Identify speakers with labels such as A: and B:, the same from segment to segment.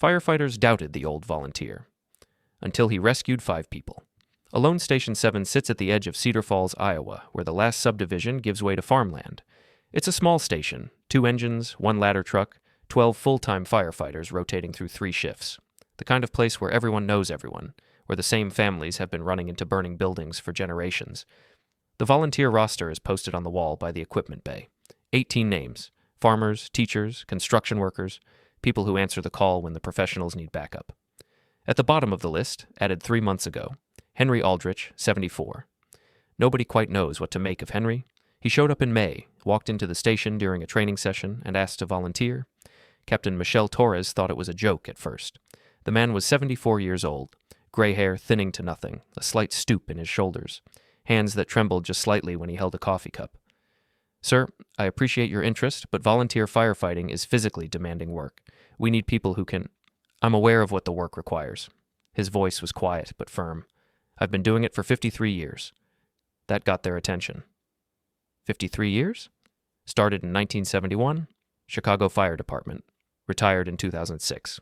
A: Firefighters doubted the old volunteer, until he rescued 5 people. Alone Station 7 sits at the edge of Cedar Falls, Iowa, where the last subdivision gives way to farmland. It's a small station, 2 engines, 1 ladder truck, 12 full-time firefighters rotating through 3 shifts. The kind of place where everyone knows everyone, where the same families have been running into burning buildings for generations. The volunteer roster is posted on the wall by the equipment bay. 18 names: farmers, teachers, construction workers, people who answer the call when the professionals need backup. At the bottom of the list, added 3 months ago, Henry Aldrich, 74. Nobody quite knows what to make of Henry. He showed up in May, walked into the station during a training session, and asked to volunteer. Captain Michelle Torres thought it was a joke at first. The man was 74 years old, gray hair thinning to nothing, a slight stoop in his shoulders, hands that trembled just slightly when he held a coffee cup. "Sir, I appreciate your interest, but volunteer firefighting is physically demanding work. We need people who can... I'm aware of what the work requires." His voice was quiet but firm. "I've been doing it for 53 years. That got their attention. 53 years? Started in 1971, Chicago Fire Department. Retired in 2006.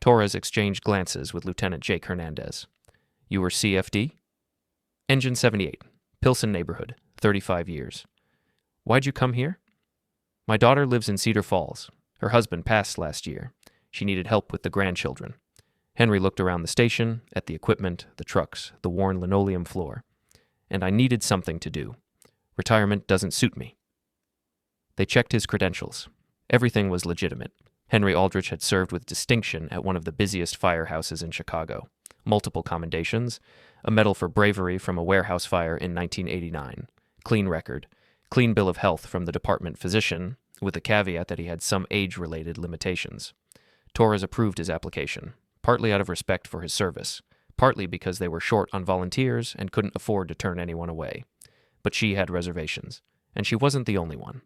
A: Torres exchanged glances with Lieutenant Jake Hernandez. "You were CFD? Engine 78, Pilsen neighborhood, 35 years. Why'd you come here?" "My daughter lives in Cedar Falls. Her husband passed last year. She needed help with the grandchildren." Henry looked around the station, at the equipment, the trucks, the worn linoleum floor. "And I needed something to do. Retirement doesn't suit me." They checked his credentials. Everything was legitimate. Henry Aldrich had served with distinction at one of the busiest firehouses in Chicago. Multiple commendations, a medal for bravery from a warehouse fire in 1989, clean record, clean bill of health from the department physician, with the caveat that he had some age-related limitations. Torres approved his application, partly out of respect for his service, partly because they were short on volunteers and couldn't afford to turn anyone away. But she had reservations, and she wasn't the only one.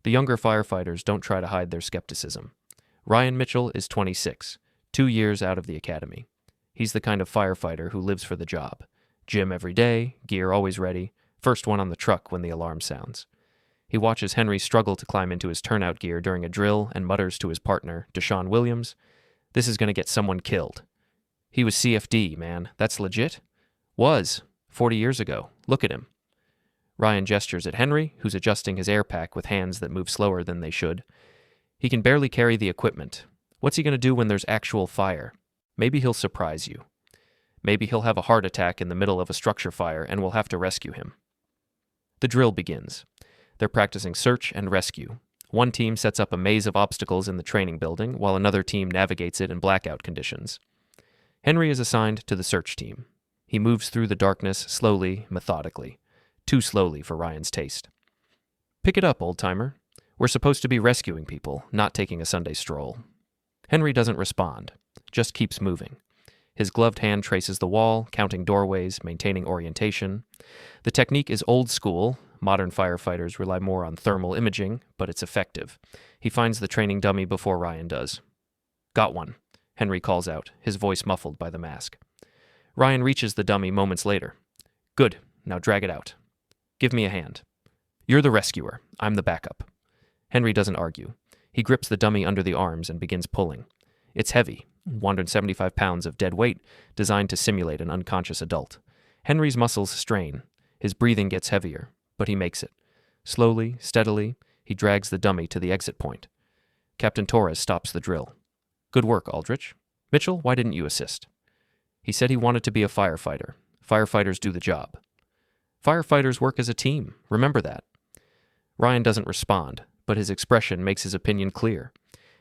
A: The younger firefighters don't try to hide their skepticism. Ryan Mitchell is 26, 2 years out of the academy. He's the kind of firefighter who lives for the job. Gym every day, gear always ready, first one on the truck when the alarm sounds. He watches Henry struggle to climb into his turnout gear during a drill and mutters to his partner, Deshaun Williams, "This is going to get someone killed." "He was CFD, man. That's legit?" "Was. 40 years ago. Look at him." Ryan gestures at Henry, who's adjusting his air pack with hands that move slower than they should. "He can barely carry the equipment. What's he going to do when there's actual fire? Maybe he'll surprise you. Maybe he'll have a heart attack in the middle of a structure fire and we'll have to rescue him." The drill begins. They're practicing search and rescue. One team sets up a maze of obstacles in the training building, while another team navigates it in blackout conditions. Henry is assigned to the search team. He moves through the darkness slowly, methodically. Too slowly for Ryan's taste. "Pick it up, old-timer. We're supposed to be rescuing people, not taking a Sunday stroll." Henry doesn't respond, just keeps moving. His gloved hand traces the wall, counting doorways, maintaining orientation. The technique is old school. Modern firefighters rely more on thermal imaging, but it's effective. He finds the training dummy before Ryan does. "Got one," Henry calls out, his voice muffled by the mask. Ryan reaches the dummy moments later. "Good, now drag it out. Give me a hand. You're the rescuer, I'm the backup." Henry doesn't argue. He grips the dummy under the arms and begins pulling. It's heavy, 175 pounds of dead weight, designed to simulate an unconscious adult. Henry's muscles strain. His breathing gets heavier, but he makes it. Slowly, steadily, he drags the dummy to the exit point. Captain Torres stops the drill. "Good work, Aldrich. Mitchell, why didn't you assist?" "He said he wanted to be a firefighter. Firefighters do the job." "Firefighters work as a team. Remember that." Ryan doesn't respond, but his expression makes his opinion clear.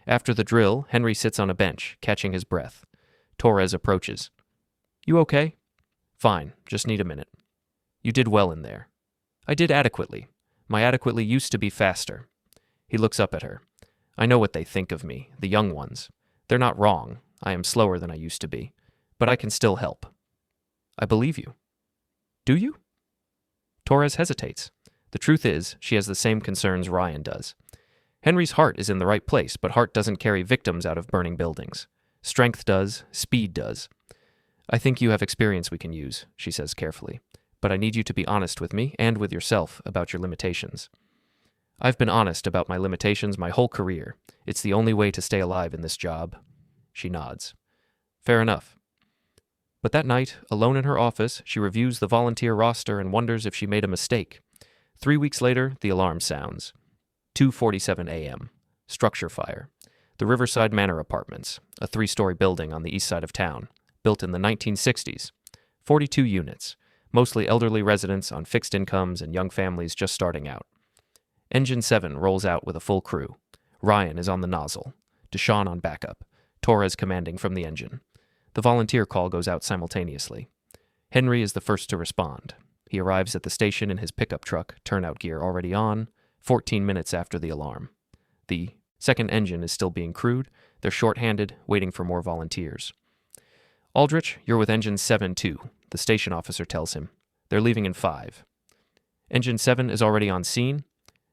A: After the drill, Henry sits on a bench, catching his breath. Torres approaches. "You okay?" "Fine, just need a minute." "You did well in there." "I did adequately. My adequately used to be faster." He looks up at her. "I know what they think of me, the young ones. They're not wrong. I am slower than I used to be. But I can still help." "I believe you." "Do you?" Torres hesitates. The truth is, she has the same concerns Ryan does. Henry's heart is in the right place, but heart doesn't carry victims out of burning buildings. Strength does, speed does. "I think you have experience we can use," she says carefully. "But I need you to be honest with me and with yourself about your limitations." "I've been honest about my limitations my whole career. It's the only way to stay alive in this job." She nods. Fair enough. But that night, alone in her office, she reviews the volunteer roster and wonders if she made a mistake. 3 weeks later, the alarm sounds. 2:47 a.m. Structure fire. The Riverside Manor Apartments, a 3-story building on the east side of town, built in the 1960s. 42 units, mostly elderly residents on fixed incomes and young families just starting out. Engine 7 rolls out with a full crew. Ryan is on the nozzle. Deshawn on backup. Torres commanding from the engine. The volunteer call goes out simultaneously. Henry is the first to respond. He arrives at the station in his pickup truck, turnout gear already on, 14 minutes after the alarm. The second engine is still being crewed. They're short-handed, waiting for more volunteers. Aldrich, you're with Engine 7 too, the station officer tells him. They're leaving in 5. Engine 7 is already on scene?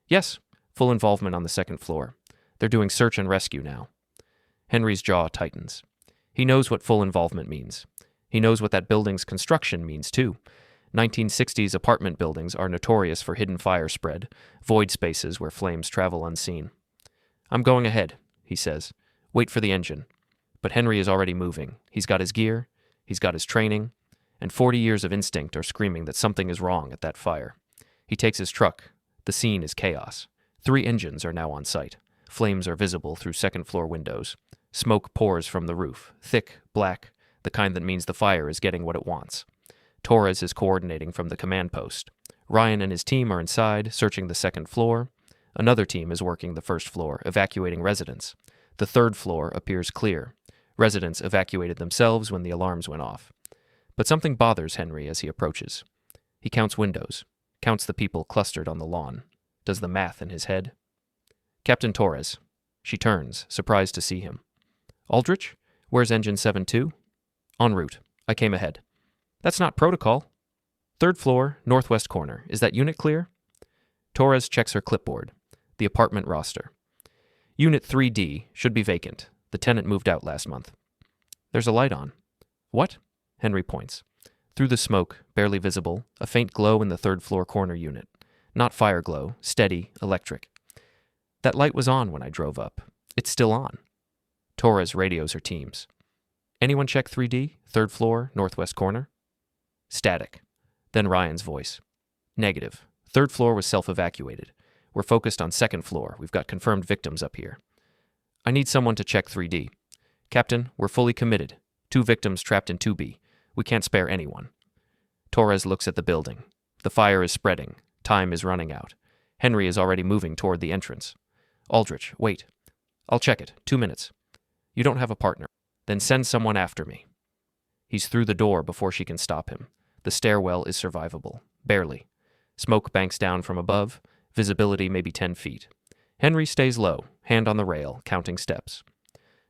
A: Yes, full involvement on the second floor. They're doing search and rescue now. Henry's jaw tightens. He knows what full involvement means. He knows what that building's construction means too. 1960s apartment buildings are notorious for hidden fire spread, void spaces where flames travel unseen. I'm going ahead, he says. Wait for the engine. But Henry is already moving. He's got his gear, he's got his training, and 40 years of instinct are screaming that something is wrong at that fire. He takes his truck. The scene is chaos. 3 engines are now on site. Flames are visible through second-floor windows. Smoke pours from the roof, thick, black, the kind that means the fire is getting what it wants. Torres is coordinating from the command post. Ryan and his team are inside, searching the second floor. Another team is working the first floor, evacuating residents. The third floor appears clear. Residents evacuated themselves when the alarms went off. But something bothers Henry as he approaches. He counts windows, counts the people clustered on the lawn, does the math in his head. Captain Torres. She turns, surprised to see him. Aldrich? Where's Engine 7-2? En route. I came ahead. That's not protocol. 3rd floor, northwest corner. Is that unit clear? Torres checks her clipboard. The apartment roster. Unit 3D should be vacant. The tenant moved out last month. There's a light on. What? Henry points. Through the smoke, barely visible, a faint glow in the 3rd floor corner unit. Not fire glow, steady, electric. That light was on when I drove up. It's still on. Torres radios her teams. Anyone check 3D, 3rd floor, northwest corner? Static. Then Ryan's voice. Negative. 3rd floor was self-evacuated. We're focused on 2nd floor. We've got confirmed victims up here. I need someone to check 3D. Captain, we're fully committed. 2 victims trapped in 2B. We can't spare anyone. Torres looks at the building. The fire is spreading. Time is running out. Henry is already moving toward the entrance. Aldrich, wait. I'll check it. 2 minutes. You don't have a partner. Then send someone after me. He's through the door before she can stop him. The stairwell is survivable. Barely. Smoke banks down from above. Visibility maybe 10 feet. Henry stays low, hand on the rail, counting steps.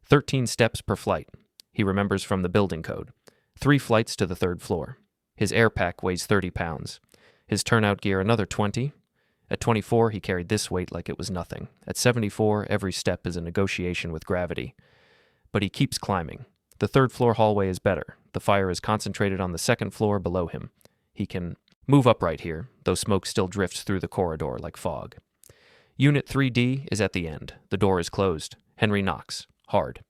A: 13 steps per flight. He remembers from the building code. 3 flights to the 3rd floor. His air pack weighs 30 pounds. His turnout gear another 20. At 24, he carried this weight like it was nothing. At 74, every step is a negotiation with gravity. But he keeps climbing. The 3rd floor hallway is better. The fire is concentrated on the 2nd floor below him. He can move upright here, though smoke still drifts through the corridor like fog. Unit 3D is at the end. The door is closed. Henry knocks. Hard.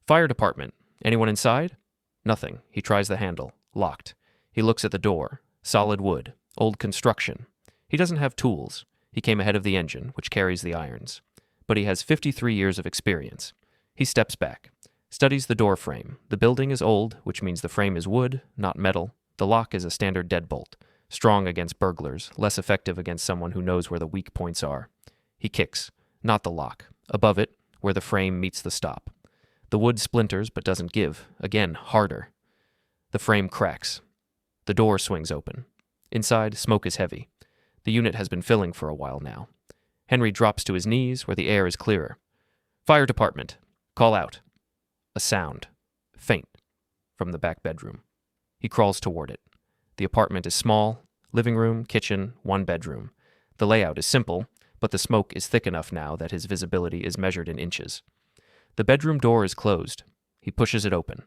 A: Fire department. Anyone inside? Nothing. He tries the handle. Locked. He looks at the door. Solid wood. Old construction. He doesn't have tools. He came ahead of the engine, which carries the irons. But he has 53 years of experience. He steps back. Studies the door frame. The building is old, which means the frame is wood, not metal. The lock is a standard deadbolt. Strong against burglars, less effective against someone who knows where the weak points are. He kicks. Not the lock. Above it, where the frame meets the stop. The wood splinters but doesn't give. Again, harder. The frame cracks. The door swings open. Inside, smoke is heavy. The unit has been filling for a while now. Henry drops to his knees where the air is clearer. Fire department. Call out. A sound. Faint. From the back bedroom. He crawls toward it. The apartment is small. Living room, kitchen, 1 bedroom. The layout is simple, but the smoke is thick enough now that his visibility is measured in inches. The bedroom door is closed. He pushes it open.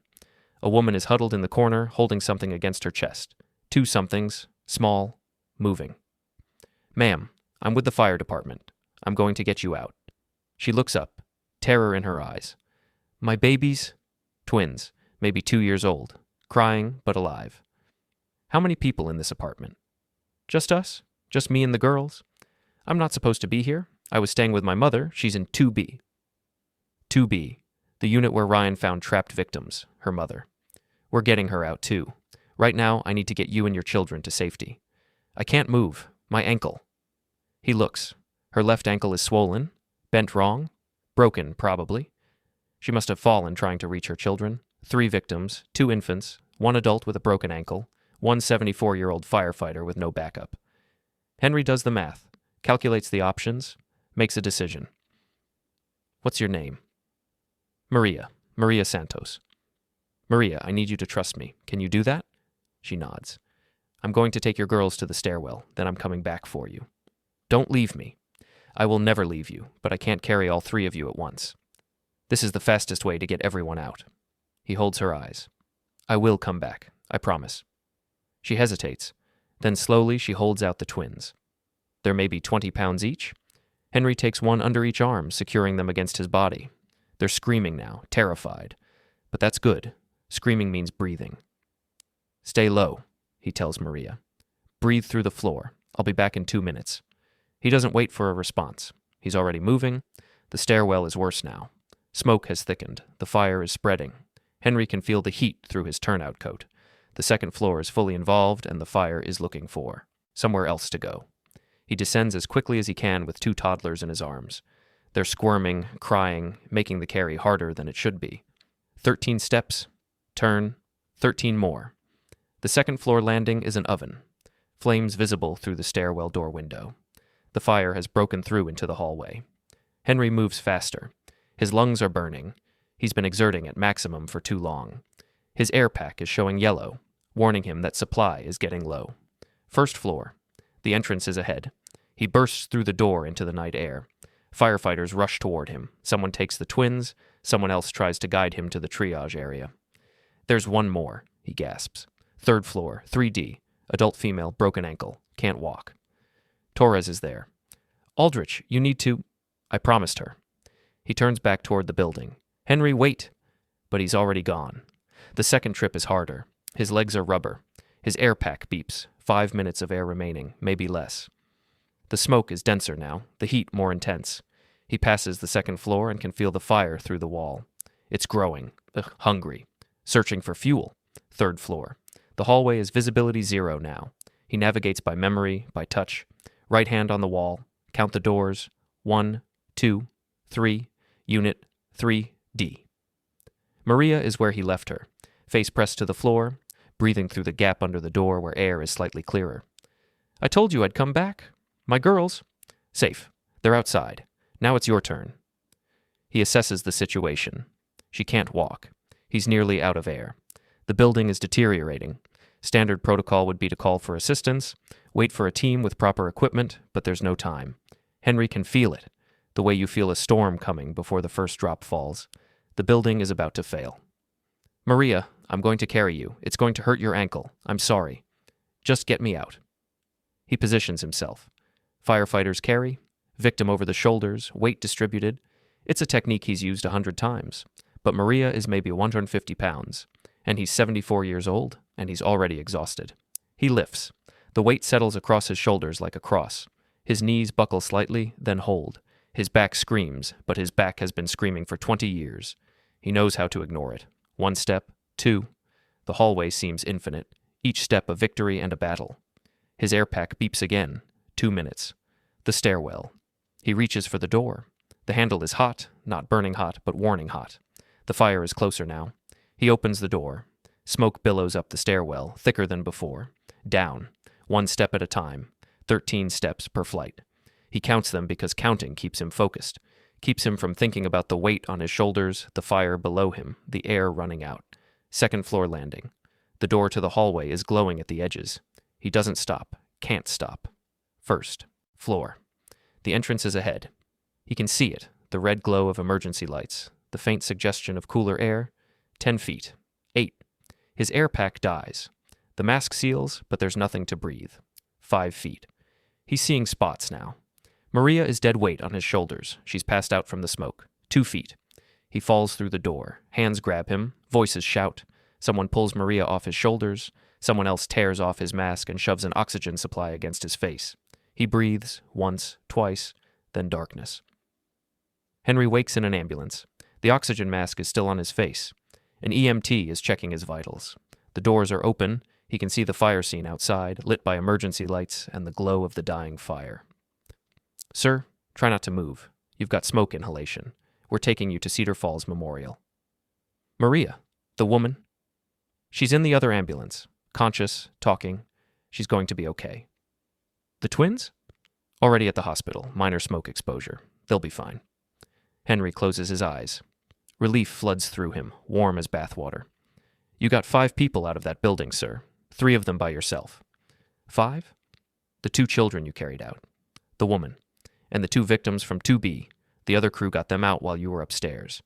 A: A woman is huddled in the corner, holding something against her chest. 2 somethings, small, moving. Ma'am, I'm with the fire department. I'm going to get you out. She looks up, terror in her eyes. My babies? Twins, maybe 2 years old, crying but alive. How many people in this apartment? Just us? Just me and the girls? I'm not supposed to be here. I was staying with my mother. She's in 2B. 2B, the unit where Ryan found trapped victims, her mother. We're getting her out too. Right now, I need to get you and your children to safety. I can't move. My ankle. He looks. Her left ankle is swollen, bent wrong, broken probably. She must have fallen trying to reach her children. 3 victims, 2 infants, 1 adult with a broken ankle, 1 74-year-old firefighter with no backup. Henry does the math, calculates the options, makes a decision. What's your name? Maria Santos. Maria, I need you to trust me. Can you do that? She nods. I'm going to take your girls to the stairwell, then I'm coming back for you. Don't leave me. I will never leave you, but I can't carry all 3 of you at once. This is the fastest way to get everyone out. He holds her eyes. I will come back, I promise. She hesitates. Then slowly she holds out the twins. They're maybe 20 pounds each. Henry takes one under each arm, securing them against his body. They're screaming now, terrified. But that's good. Screaming means breathing. Stay low, he tells Maria. Breathe through the floor. I'll be back in 2 minutes. He doesn't wait for a response. He's already moving. The stairwell is worse now. Smoke has thickened. The fire is spreading. Henry can feel the heat through his turnout coat. The second floor is fully involved, and the fire is looking for somewhere else to go. He descends as quickly as he can with 2 toddlers in his arms. They're squirming, crying, making the carry harder than it should be. 13 steps. Turn. 13 more. The second floor landing is an oven. Flames visible through the stairwell door window. The fire has broken through into the hallway. Henry moves faster. His lungs are burning. He's been exerting at maximum for too long. His air pack is showing yellow, warning him that supply is getting low. First floor. The entrance is ahead. He bursts through the door into the night air. Firefighters rush toward him. Someone takes the twins. Someone else tries to guide him to the triage area. There's one more, he gasps. Third floor, 3D. Adult female, broken ankle. Can't walk. Torres is there. Aldrich, you need to... I promised her. He turns back toward the building. Henry, wait! But he's already gone. The second trip is harder. His legs are rubber. His air pack beeps. 5 minutes of air remaining, maybe less. The smoke is denser now, the heat more intense. He passes the second floor and can feel the fire through the wall. It's growing. Hungry. Searching for fuel. Third floor. The hallway is visibility 0 now. He navigates by memory, by touch. Right hand on the wall. Count the doors. 1, 2, 3. Unit 3D. Maria is where he left her. Face pressed to the floor, breathing through the gap under the door where air is slightly clearer. I told you I'd come back. My girls. Safe. They're outside. Now it's your turn. He assesses the situation. She can't walk. He's nearly out of air. The building is deteriorating. Standard protocol would be to call for assistance, wait for a team with proper equipment, but there's no time. Henry can feel it, the way you feel a storm coming before the first drop falls. The building is about to fail. Maria, I'm going to carry you. It's going to hurt your ankle. I'm sorry. Just get me out. He positions himself. Firefighters carry, victim over the shoulders, weight distributed. It's a technique he's used 100 times. But Maria is maybe 150 pounds, and he's 74 years old, and he's already exhausted. He lifts. The weight settles across his shoulders like a cross. His knees buckle slightly, then hold. His back screams, but his back has been screaming for 20 years. He knows how to ignore it. 1 step, 2. The hallway seems infinite, each step a victory and a battle. His air pack beeps again. 2 minutes. The stairwell. He reaches for the door. The handle is hot, not burning hot, but warning hot. The fire is closer now. He opens the door. Smoke billows up the stairwell, thicker than before. Down. 1 step at a time. 13 steps per flight. He counts them because counting keeps him focused, keeps him from thinking about the weight on his shoulders, the fire below him, the air running out. Second floor landing. The door to the hallway is glowing at the edges. He doesn't stop, can't stop. First floor. The entrance is ahead. He can see it, the red glow of emergency lights, the faint suggestion of cooler air. 10 feet. 8. His air pack dies. The mask seals, but there's nothing to breathe. 5 feet. He's seeing spots now. Maria is dead weight on his shoulders. She's passed out from the smoke. 2 feet. He falls through the door. Hands grab him. Voices shout. Someone pulls Maria off his shoulders. Someone else tears off his mask and shoves an oxygen supply against his face. He breathes, once, twice, then darkness. Henry wakes in an ambulance. The oxygen mask is still on his face. An EMT is checking his vitals. The doors are open. He can see the fire scene outside, lit by emergency lights and the glow of the dying fire. Sir, try not to move. You've got smoke inhalation. We're taking you to Cedar Falls Memorial. Maria, the woman. She's in the other ambulance, conscious, talking. She's going to be okay. The twins? Already at the hospital, minor smoke exposure. They'll be fine. Henry closes his eyes. Relief floods through him, warm as bathwater. You got 5 people out of that building, sir. 3 of them by yourself. 5? The 2 children you carried out. The woman. And the 2 victims from 2B. The other crew got them out while you were upstairs.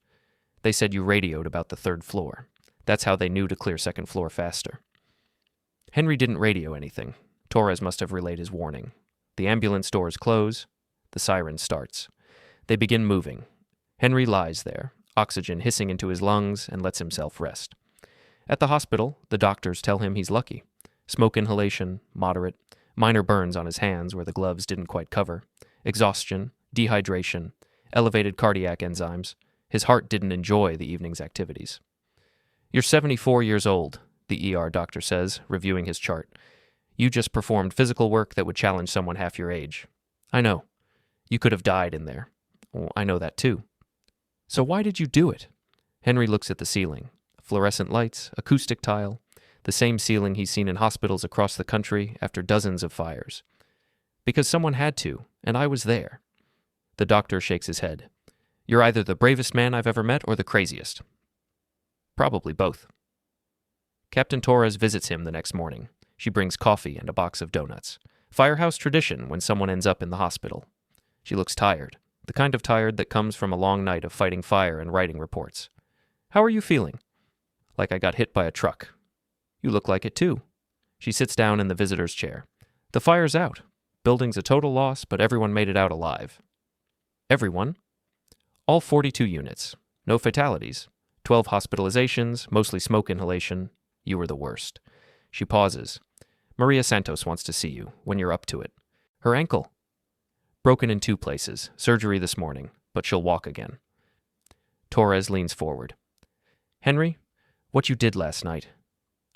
A: They said you radioed about the 3rd floor. That's how they knew to clear 2nd floor faster. Henry didn't radio anything. Torres must have relayed his warning. The ambulance doors close. The siren starts. They begin moving. Henry lies there, oxygen hissing into his lungs, and lets himself rest. At the hospital, the doctors tell him he's lucky. Smoke inhalation, moderate, minor burns on his hands where the gloves didn't quite cover, exhaustion, dehydration, elevated cardiac enzymes. His heart didn't enjoy the evening's activities. You're 74 years old, the ER doctor says, reviewing his chart. You just performed physical work that would challenge someone half your age. I know. You could have died in there. Well, I know that too. So why did you do it? Henry looks at the ceiling. Fluorescent lights, acoustic tile, the same ceiling he's seen in hospitals across the country after dozens of fires. Because someone had to, and I was there. The doctor shakes his head. You're either the bravest man I've ever met or the craziest. Probably both. Captain Torres visits him the next morning. She brings coffee and a box of donuts. Firehouse tradition when someone ends up in the hospital. She looks tired, the kind of tired that comes from a long night of fighting fire and writing reports. How are you feeling? Like I got hit by a truck. You look like it too. She sits down in the visitor's chair. The fire's out. Building's a total loss, but everyone made it out alive. Everyone? All 42 units. No fatalities. 12 hospitalizations, mostly smoke inhalation. You were the worst. She pauses. Maria Santos wants to see you, when you're up to it. Her ankle. Broken in 2 places. Surgery this morning, but she'll walk again. Torres leans forward. Henry, what you did last night.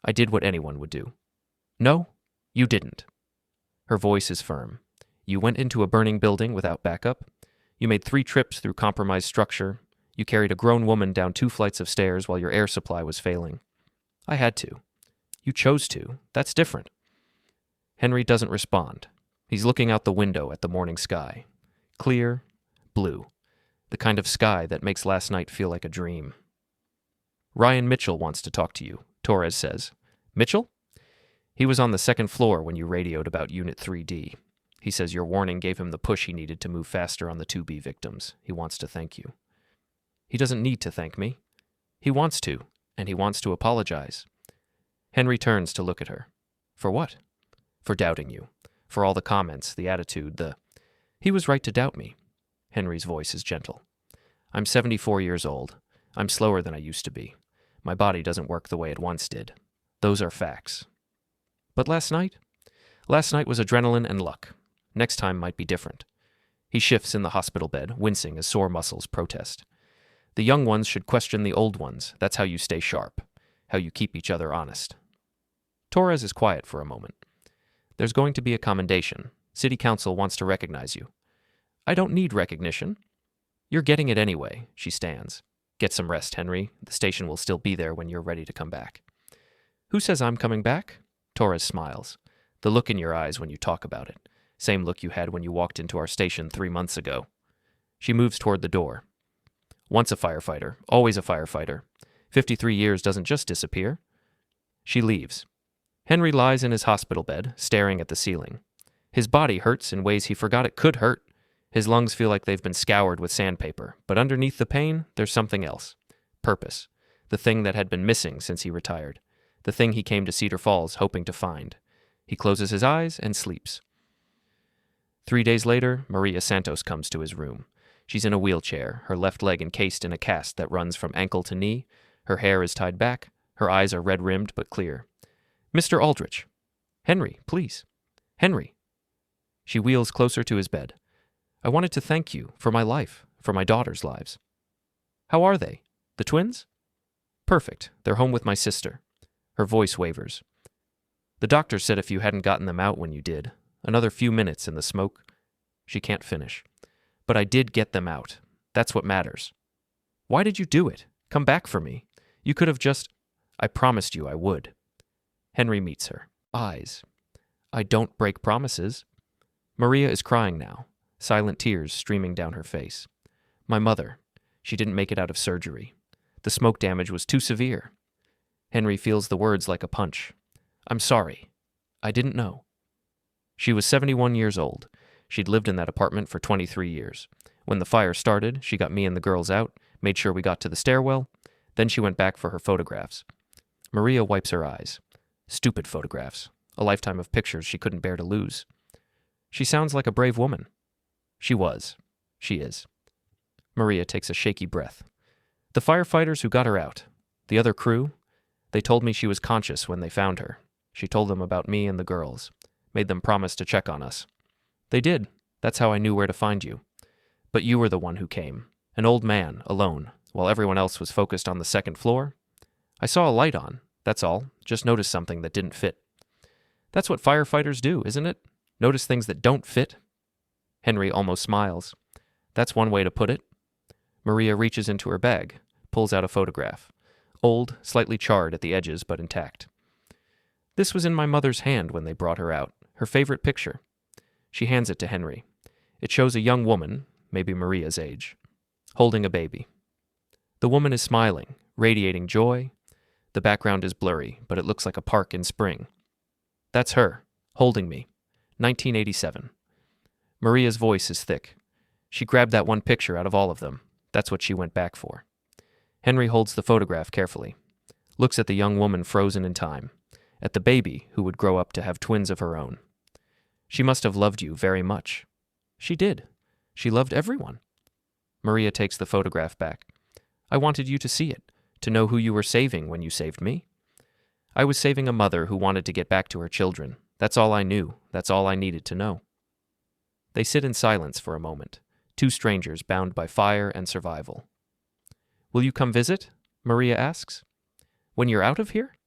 A: I did what anyone would do. No, you didn't. Her voice is firm. You went into a burning building without backup. You made 3 trips through compromised structure. You carried a grown woman down 2 flights of stairs while your air supply was failing. I had to. You chose to. That's different. Henry doesn't respond. He's looking out the window at the morning sky. Clear, blue. The kind of sky that makes last night feel like a dream. Ryan Mitchell wants to talk to you, Torres says. Mitchell? He was on the 2nd floor when you radioed about Unit 3D. He says your warning gave him the push he needed to move faster on the 2B victims. He wants to thank you. He doesn't need to thank me. He wants to, and he wants to apologize. Henry turns to look at her. For what? For doubting you. For all the comments, the attitude, He was right to doubt me. Henry's voice is gentle. I'm 74 years old. I'm slower than I used to be. My body doesn't work the way it once did. Those are facts. But last night? Last night was adrenaline and luck. Next time might be different. He shifts in the hospital bed, wincing as sore muscles protest. The young ones should question the old ones. That's how you stay sharp. How you keep each other honest. Torres is quiet for a moment. There's going to be a commendation. City Council wants to recognize you. I don't need recognition. You're getting it anyway, she stands. Get some rest, Henry. The station will still be there when you're ready to come back. Who says I'm coming back? Torres smiles. The look in your eyes when you talk about it. Same look you had when you walked into our station 3 months ago. She moves toward the door. Once a firefighter, always a firefighter. 53 years doesn't just disappear. She leaves. Henry lies in his hospital bed, staring at the ceiling. His body hurts in ways he forgot it could hurt. His lungs feel like they've been scoured with sandpaper, but underneath the pain, there's something else. Purpose. The thing that had been missing since he retired. The thing he came to Cedar Falls hoping to find. He closes his eyes and sleeps. 3 days later, Maria Santos comes to his room. She's in a wheelchair, her left leg encased in a cast that runs from ankle to knee, Her hair is tied back. Her eyes are red-rimmed but clear. "Mr. Aldrich." "Henry, please." "Henry." She wheels closer to his bed. "I wanted to thank you for my life, for my daughter's lives." "How are they? The twins?" "Perfect. They're home with my sister." Her voice wavers. "The doctor said if you hadn't gotten them out when you did, another few minutes in the smoke." She can't finish. "But I did get them out. That's what matters." "Why did you do it? Come back for me. You could have just—" "I promised you I would." Henry meets her. Eyes. "I don't break promises." Maria is crying now, silent tears streaming down her face. "My mother. She didn't make it out of surgery. The smoke damage was too severe." Henry feels the words like a punch. "I'm sorry. I didn't know." She was 71 years old. She'd lived in that apartment for 23 years. When the fire started, she got me and the girls out, made sure we got to the stairwell. Then she went back for her photographs. Maria wipes her eyes. Stupid photographs. A lifetime of pictures she couldn't bear to lose. She sounds like a brave woman. She was. She is. Maria takes a shaky breath. "The firefighters who got her out, the other crew, they told me she was conscious when they found her. She told them about me and the girls, made them promise to check on us. They did. That's how I knew where to find you. But you were the one who came, an old man, alone, while everyone else was focused on the second floor. I saw a light on, that's all, just noticed something that didn't fit." "That's what firefighters do, isn't it? Notice things that don't fit?" Henry almost smiles. "That's one way to put it." Maria reaches into her bag, pulls out a photograph. Old, slightly charred at the edges, but intact. "This was in my mother's hand when they brought her out, her favorite picture." She hands it to Henry. It shows a young woman, maybe Maria's age, holding a baby. The woman is smiling, radiating joy. The background is blurry, but it looks like a park in spring. "That's her, holding me. 1987. Maria's voice is thick. She grabbed that one picture out of all of them. That's what she went back for. Henry holds the photograph carefully, looks at the young woman frozen in time, at the baby who would grow up to have twins of her own. "She must have loved you very much." "She did. She loved everyone." Maria takes the photograph back. "I wanted you to see it, to know who you were saving when you saved me. I was saving a mother who wanted to get back to her children. That's all I knew. That's all I needed to know." They sit in silence for a moment, two strangers bound by fire and survival. "Will you come visit?" Maria asks. "When you're out of here?"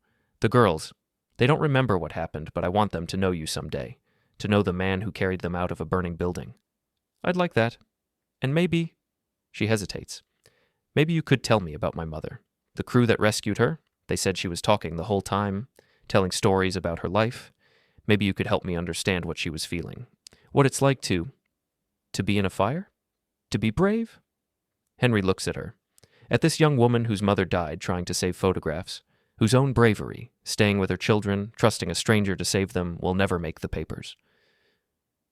A: "The girls. They don't remember what happened, but I want them to know you someday, to know the man who carried them out of a burning building." "I'd like that. And maybe—" She hesitates. "Maybe you could tell me about my mother. The crew that rescued her, they said she was talking the whole time, telling stories about her life. Maybe you could help me understand what she was feeling. What it's like to be in a fire? To be brave?" Henry looks at her. At this young woman whose mother died trying to save photographs, whose own bravery, staying with her children, trusting a stranger to save them, will never make the papers.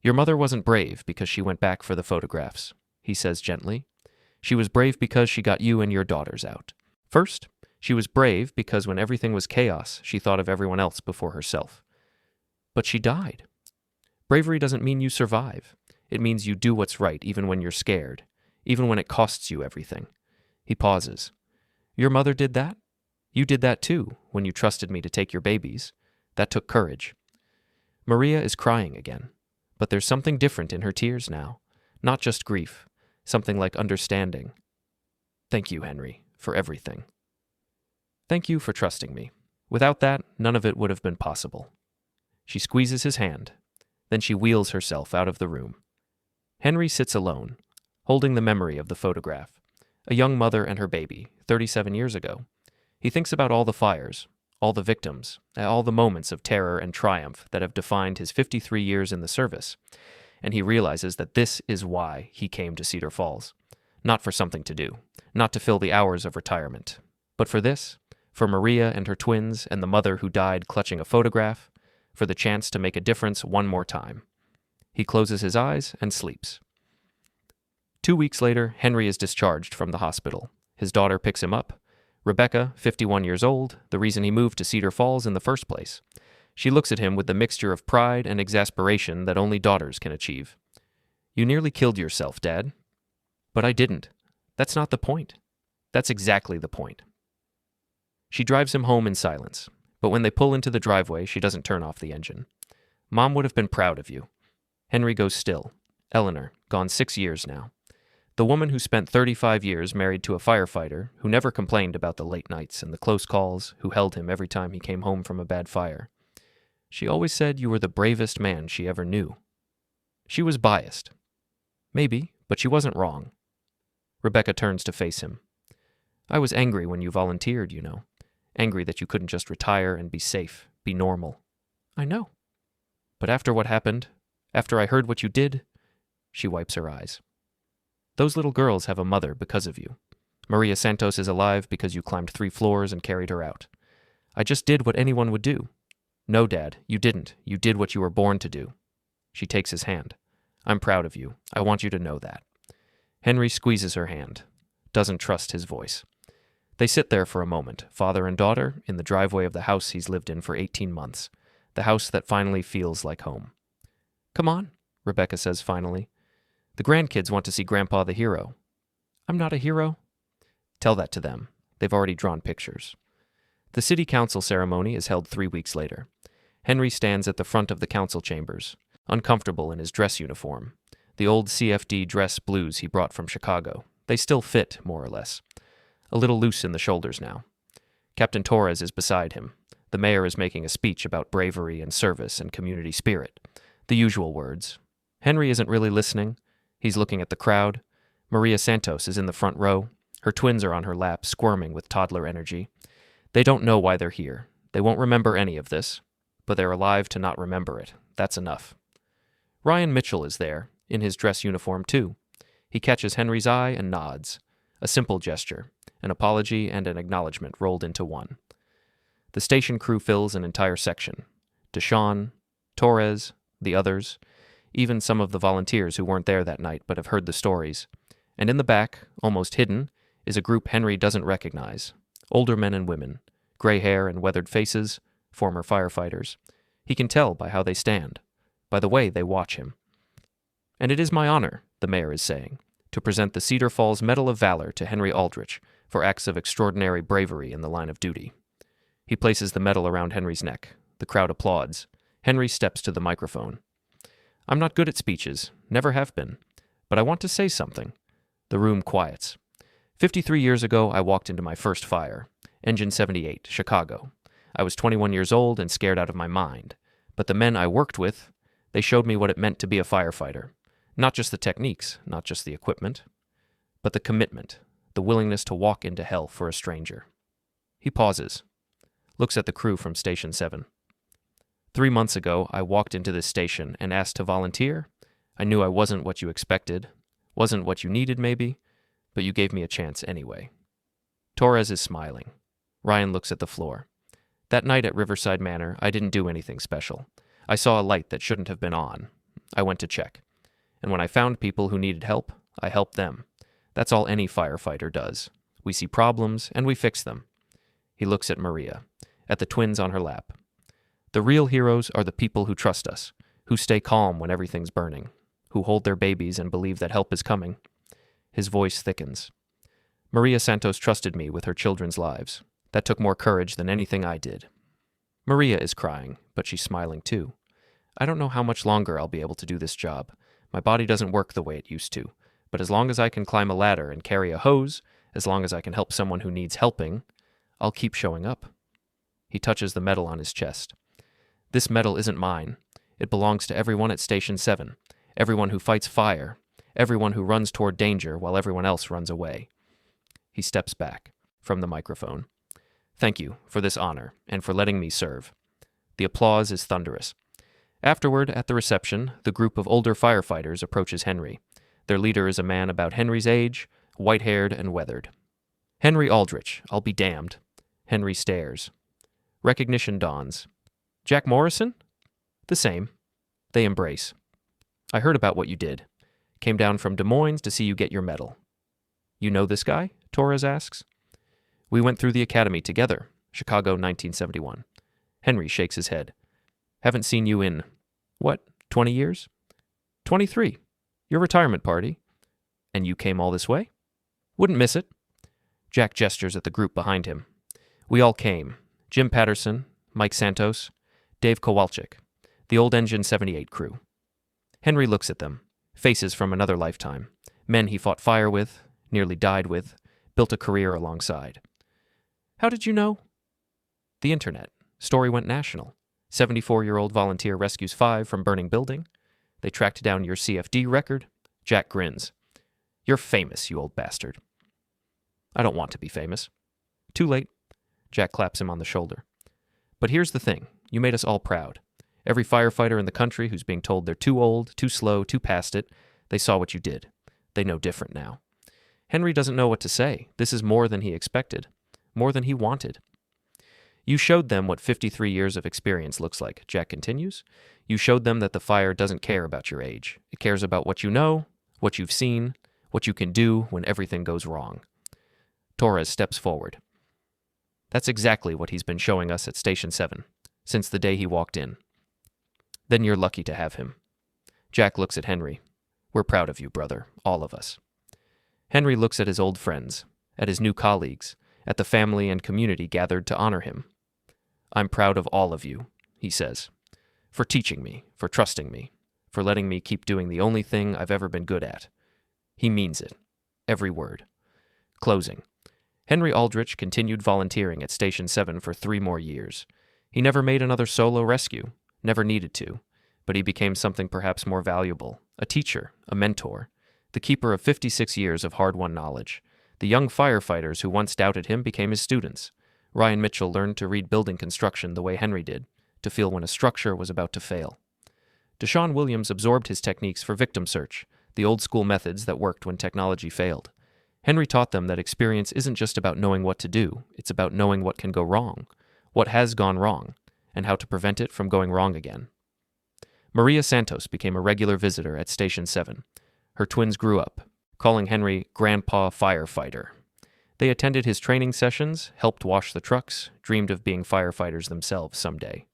A: "Your mother wasn't brave because she went back for the photographs," he says gently. "She was brave because she got you and your daughters out. First, she was brave because when everything was chaos, she thought of everyone else before herself. But she died. Bravery doesn't mean you survive. It means you do what's right even when you're scared, even when it costs you everything." He pauses. "Your mother did that? You did that too, when you trusted me to take your babies. That took courage." Maria is crying again, but there's something different in her tears now. Not just grief, something like understanding. "Thank you, Henry, for everything. Thank you for trusting me. Without that, none of it would have been possible." She squeezes his hand. Then she wheels herself out of the room. Henry sits alone, holding the memory of the photograph. A young mother and her baby, 37 years ago. He thinks about all the fires, all the victims, all the moments of terror and triumph that have defined his 53 years in the service, and he realizes that this is why he came to Cedar Falls. Not for something to do, not to fill the hours of retirement, but for this, for Maria and her twins and the mother who died clutching a photograph, for the chance to make a difference one more time. He closes his eyes and sleeps. 2 weeks later, Henry is discharged from the hospital. His daughter picks him up. Rebecca, 51 years old, the reason he moved to Cedar Falls in the first place. She looks at him with the mixture of pride and exasperation that only daughters can achieve. "You nearly killed yourself, Dad." "But I didn't. That's not the point." "That's exactly the point." She drives him home in silence, but when they pull into the driveway, she doesn't turn off the engine. Mom would have been proud of you. Henry goes still. Eleanor, gone 6 years now. The woman who spent 35 years married to a firefighter, who never complained about the late nights and the close calls, who held him every time he came home from a bad fire. She always said you were the bravest man she ever knew. She was biased. Maybe, but she wasn't wrong. Rebecca turns to face him. I was angry when you volunteered, you know. Angry that you couldn't just retire and be safe, be normal. I know. But after what happened, after I heard what you did, she wipes her eyes. Those little girls have a mother because of you. Maria Santos is alive because you climbed 3 floors and carried her out. I just did what anyone would do. No, Dad, you didn't. You did what you were born to do. She takes his hand. I'm proud of you. I want you to know that. Henry squeezes her hand. Doesn't trust his voice. They sit there for a moment, father and daughter, in the driveway of the house he's lived in for 18 months. The house that finally feels like home. Come on, Rebecca says finally. The grandkids want to see Grandpa the hero. I'm not a hero. Tell that to them. They've already drawn pictures. The city council ceremony is held 3 weeks later. Henry stands at the front of the council chambers, uncomfortable in his dress uniform. The old CFD dress blues he brought from Chicago. They still fit, more or less. A little loose in the shoulders now. Captain Torres is beside him. The mayor is making a speech about bravery and service and community spirit. The usual words. Henry isn't really listening. He's looking at the crowd. Maria Santos is in the front row. Her twins are on her lap, squirming with toddler energy. They don't know why they're here. They won't remember any of this. But they're alive to not remember it. That's enough. Ryan Mitchell is there, in his dress uniform too. He catches Henry's eye and nods. A simple gesture, an apology and an acknowledgement rolled into one. The station crew fills an entire section. Deshawn, Torres, the others, even some of the volunteers who weren't there that night but have heard the stories. And in the back, almost hidden, is a group Henry doesn't recognize. Older men and women, gray hair and weathered faces, former firefighters. He can tell by how they stand, by the way they watch him. And it is my honor, the mayor is saying, to present the Cedar Falls Medal of Valor to Henry Aldrich for acts of extraordinary bravery in the line of duty. He places the medal around Henry's neck. The crowd applauds. Henry steps to the microphone. I'm not good at speeches, never have been, but I want to say something. The room quiets. 53 years ago, I walked into my first fire, Engine 78, Chicago. I was 21 years old and scared out of my mind, but the men I worked with, they showed me what it meant to be a firefighter. Not just the techniques, not just the equipment, but the commitment, the willingness to walk into hell for a stranger. He pauses, looks at the crew from Station 7. 3 months ago, I walked into this station and asked to volunteer. I knew I wasn't what you expected, wasn't what you needed maybe, but you gave me a chance anyway. Torres is smiling. Ryan looks at the floor. That night at Riverside Manor, I didn't do anything special. I saw a light that shouldn't have been on. I went to check. And when I found people who needed help, I helped them. That's all any firefighter does. We see problems, and we fix them. He looks at Maria, at the twins on her lap. The real heroes are the people who trust us, who stay calm when everything's burning, who hold their babies and believe that help is coming. His voice thickens. Maria Santos trusted me with her children's lives. That took more courage than anything I did. Maria is crying, but she's smiling too. I don't know how much longer I'll be able to do this job. My body doesn't work the way it used to, but as long as I can climb a ladder and carry a hose, as long as I can help someone who needs helping, I'll keep showing up. He touches the medal on his chest. This medal isn't mine. It belongs to everyone at Station 7, everyone who fights fire, everyone who runs toward danger while everyone else runs away. He steps back from the microphone. Thank you for this honor and for letting me serve. The applause is thunderous. Afterward, at the reception, the group of older firefighters approaches Henry. Their leader is a man about Henry's age, white-haired and weathered. Henry Aldrich, I'll be damned. Henry stares. Recognition dawns. Jack Morrison? The same. They embrace. I heard about what you did. Came down from Des Moines to see you get your medal. You know this guy? Torres asks. We went through the academy together, Chicago 1971. Henry shakes his head. Haven't seen you in, 20 years? 23. Your retirement party. And you came all this way? Wouldn't miss it. Jack gestures at the group behind him. We all came. Jim Patterson, Mike Santos, Dave Kowalczyk, the old Engine 78 crew. Henry looks at them, faces from another lifetime, men he fought fire with, nearly died with, built a career alongside. How did you know? The internet. Story went national. 74-year-old volunteer rescues 5 from burning building. They tracked down your CFD record. Jack grins. You're famous, you old bastard. I don't want to be famous. Too late. Jack claps him on the shoulder. But here's the thing. You made us all proud. Every firefighter in the country who's being told they're too old, too slow, too past it, they saw what you did. They know different now. Henry doesn't know what to say. This is more than he expected. More than he wanted. You showed them what 53 years of experience looks like, Jack continues. You showed them that the fire doesn't care about your age. It cares about what you know, what you've seen, what you can do when everything goes wrong. Torres steps forward. That's exactly what he's been showing us at Station 7, since the day he walked in. Then you're lucky to have him. Jack looks at Henry. We're proud of you, brother, all of us. Henry looks at his old friends, at his new colleagues, at the family and community gathered to honor him. I'm proud of all of you, he says, for teaching me, for trusting me, for letting me keep doing the only thing I've ever been good at. He means it. Every word. Closing. Henry Aldrich continued volunteering at Station 7 for 3 more years. He never made another solo rescue, never needed to, but he became something perhaps more valuable, a teacher, a mentor, the keeper of 56 years of hard-won knowledge. The young firefighters who once doubted him became his students. Ryan Mitchell learned to read building construction the way Henry did, to feel when a structure was about to fail. Deshaun Williams absorbed his techniques for victim search, the old-school methods that worked when technology failed. Henry taught them that experience isn't just about knowing what to do, it's about knowing what can go wrong, what has gone wrong, and how to prevent it from going wrong again. Maria Santos became a regular visitor at Station 7. Her twins grew up, calling Henry Grandpa Firefighter. They attended his training sessions, helped wash the trucks, dreamed of being firefighters themselves someday.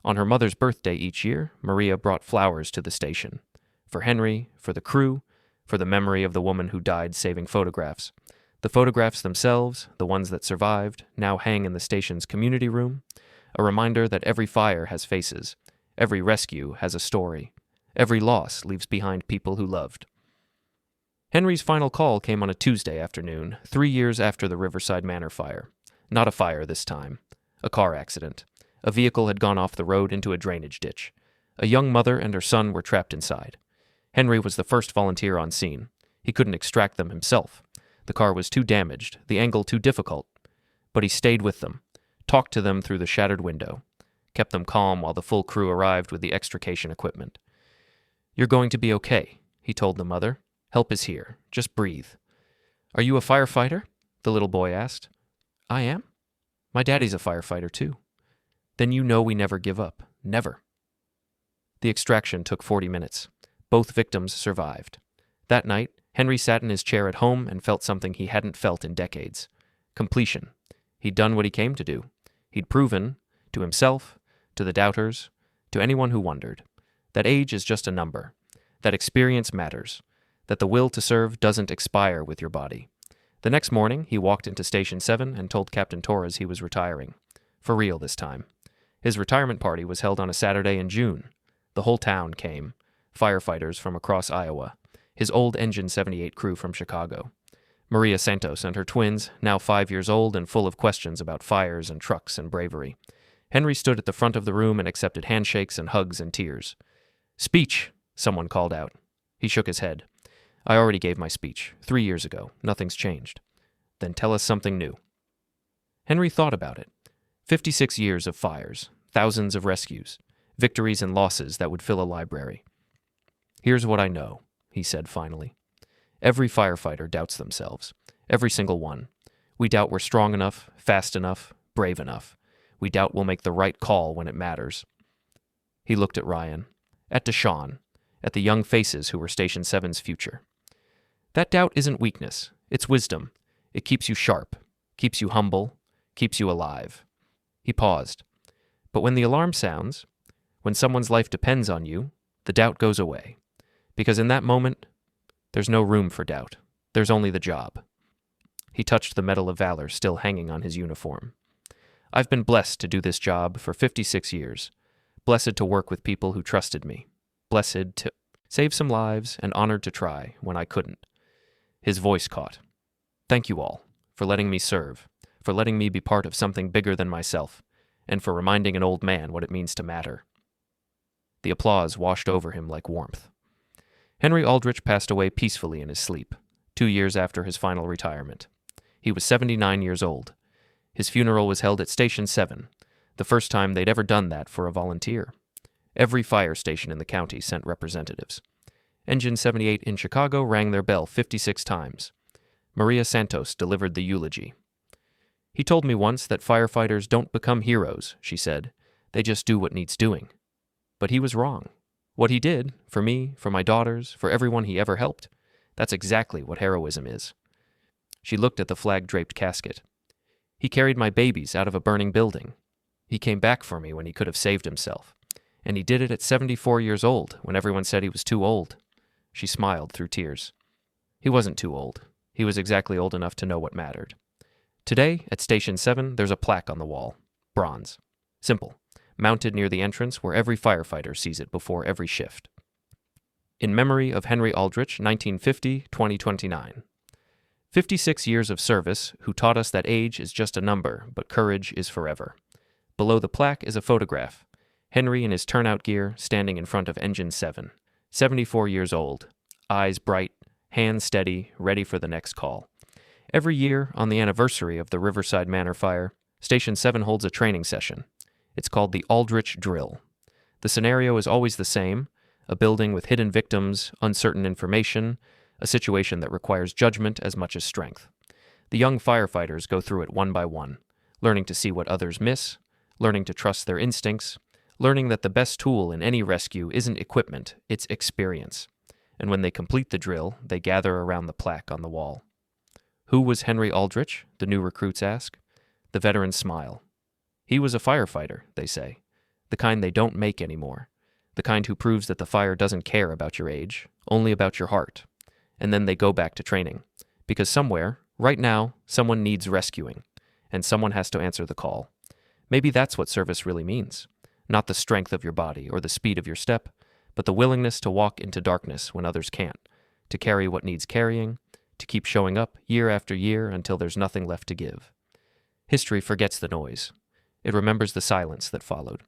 A: On her mother's birthday each year, Maria brought flowers to the station. For Henry, for the crew, for the memory of the woman who died saving photographs. The photographs themselves, the ones that survived, now hang in the station's community room, a reminder that every fire has faces, every rescue has a story, every loss leaves behind people who loved. Henry's final call came on a Tuesday afternoon, 3 years after the Riverside Manor fire. Not a fire this time. A car accident. A vehicle had gone off the road into a drainage ditch. A young mother and her son were trapped inside. Henry was the first volunteer on scene. He couldn't extract them himself. The car was too damaged, the angle too difficult. But he stayed with them, talked to them through the shattered window, kept them calm while the full crew arrived with the extrication equipment. You're going to be okay, he told the mother. Help is here. Just breathe. Are you a firefighter? The little boy asked. I am. My daddy's a firefighter, too. Then you know we never give up. Never. The extraction took 40 minutes. Both victims survived. That night, Henry sat in his chair at home and felt something he hadn't felt in decades. Completion. He'd done what he came to do. He'd proven, to himself, to the doubters, to anyone who wondered, that age is just a number, that experience matters, that the will to serve doesn't expire with your body. The next morning, he walked into Station 7 and told Captain Torres he was retiring. For real this time. His retirement party was held on a Saturday in June. The whole town came. Firefighters from across Iowa. His old Engine 78 crew from Chicago. Maria Santos and her twins, now 5 years old and full of questions about fires and trucks and bravery. Henry stood at the front of the room and accepted handshakes and hugs and tears. Speech, someone called out. He shook his head. I already gave my speech, 3 years ago. Nothing's changed. Then tell us something new. Henry thought about it. 56 years of fires, thousands of rescues, victories and losses that would fill a library. Here's what I know, he said finally. Every firefighter doubts themselves. Every single one. We doubt we're strong enough, fast enough, brave enough. We doubt we'll make the right call when it matters. He looked at Ryan, at Deshaun, at the young faces who were Station 7's future. That doubt isn't weakness. It's wisdom. It keeps you sharp, keeps you humble, keeps you alive. He paused. But when the alarm sounds, when someone's life depends on you, the doubt goes away. Because in that moment, there's no room for doubt. There's only the job. He touched the Medal of Valor still hanging on his uniform. I've been blessed to do this job for 56 years. Blessed to work with people who trusted me. Blessed to save some lives and honored to try when I couldn't. His voice caught. Thank you all for letting me serve, for letting me be part of something bigger than myself, and for reminding an old man what it means to matter. The applause washed over him like warmth. Henry Aldrich passed away peacefully in his sleep, 2 years after his final retirement. He was 79 years old. His funeral was held at Station 7, the first time they'd ever done that for a volunteer. Every fire station in the county sent representatives. Engine 78 in Chicago rang their bell 56 times. Maria Santos delivered the eulogy. He told me once that firefighters don't become heroes, she said. They just do what needs doing. But he was wrong. What he did, for me, for my daughters, for everyone he ever helped, that's exactly what heroism is. She looked at the flag-draped casket. He carried my babies out of a burning building. He came back for me when he could have saved himself. And he did it at 74 years old, when everyone said he was too old. She smiled through tears. He wasn't too old. He was exactly old enough to know what mattered. Today, at Station 7, there's a plaque on the wall. Bronze. Simple. Mounted near the entrance where every firefighter sees it before every shift. In memory of Henry Aldrich, 1950-2029. 56 years of service, who taught us that age is just a number, but courage is forever. Below the plaque is a photograph. Henry in his turnout gear, standing in front of Engine 7. 74 years old. Eyes bright, hands steady, ready for the next call. Every year, on the anniversary of the Riverside Manor fire, Station 7 holds a training session. It's called the Aldrich Drill. The scenario is always the same: a building with hidden victims, uncertain information, a situation that requires judgment as much as strength. The young firefighters go through it one by one, learning to see what others miss, learning to trust their instincts, learning that the best tool in any rescue isn't equipment, it's experience. And when they complete the drill, they gather around the plaque on the wall. Who was Henry Aldrich? The new recruits ask. The veterans smile. He was a firefighter, they say. The kind they don't make anymore. The kind who proves that the fire doesn't care about your age, only about your heart. And then they go back to training. Because somewhere, right now, someone needs rescuing. And someone has to answer the call. Maybe that's what service really means. Not the strength of your body or the speed of your step, but the willingness to walk into darkness when others can't, to carry what needs carrying, to keep showing up year after year until there's nothing left to give. History forgets the noise. It remembers the silence that followed.